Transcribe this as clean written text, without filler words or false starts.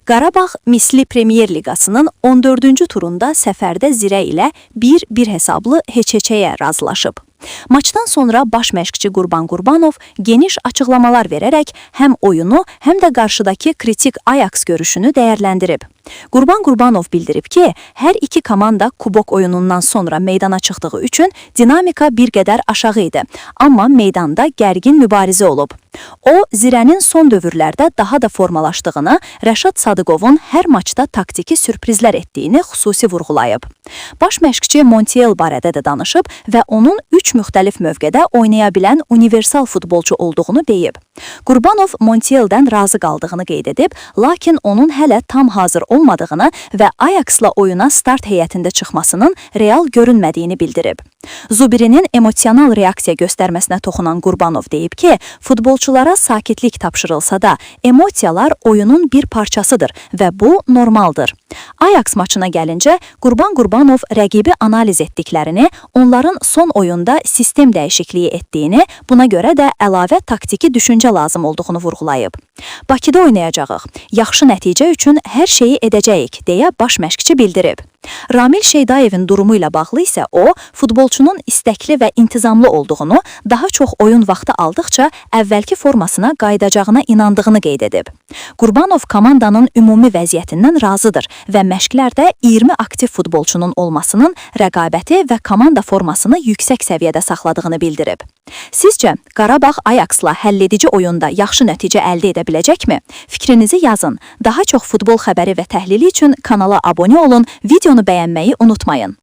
Qarabağ Misli Premyer Liqasının 14-cü turunda səfərdə Zirə ilə 1-1 hesablı heç-heçəyə razılaşıb. Maçdan sonra baş məşqçi Qurban Qurbanov geniş açıqlamalar verərək həm oyunu, həm də qarşıdakı kritik Ajax görüşünü dəyərləndirib. Qurban Qurbanov bildirib ki, hər iki komanda kubok oyunundan sonra meydana çıxdığı üçün dinamika bir qədər aşağı idi, amma meydanda gərgin mübarizə olub. O, Zirənin son dövrlərdə daha da formalaşdığını, Rəşad Sadıqovun hər maçda taktiki sürprizlər etdiyini xüsusi vurğulayıb. Baş məşqçi Montiel barədə də danışıb və onun 3 müxtəlif mövqedə oynaya bilən universal futbolçu olduğunu deyib. Qurbanov Montieldən razı qaldığını qeyd edib, lakin onun hələ tam hazır olmadığını və Ajax'la oyuna start heyətində çıxmasının real görünmədiyini bildirib. Zubirinin emosional reaksiya göstərməsinə toxunan Qurbanov deyib ki, futbolçulara sakitlik tapşırılsa da, emosiyalar oyunun bir parçasıdır və bu normaldır. Ajax maçına gəlincə, Qurban Qurbanov rəqibi analiz etdiklərini, onların son oyunda sistem dəyişikliyi etdiyini, buna görə də əlavə taktiki düşüncə lazım olduğunu vurğulayıb. Bakıda oynayacağıq, yaxşı nəticə üçün hər şeyi edəcəyik, deyə baş məşqçi bildirib. Ramil Şeydayevin durumu ilə bağlı isə o, futbolçunun istəkli və intizamlı olduğunu, daha çox oyun vaxtı aldıqca əvvəlki formasına qayıdacağına inandığını qeyd edib. Qurbanov komandanın ümumi vəziyyətindən razıdır və məşqlərdə 20 aktiv futbolçunun olmasının rəqabəti və komanda formasını yüksək səviyyədə saxladığını bildirib. Sizcə, Qarabağ Ajax'la həlledici oyunda yaxşı nəticə əldə edə biləcəkmi? Fikrinizi yazın. Daha çox futbol xəbəri və təhlili üçün kanala abunə olun, videonu bəyənməyi unutmayın.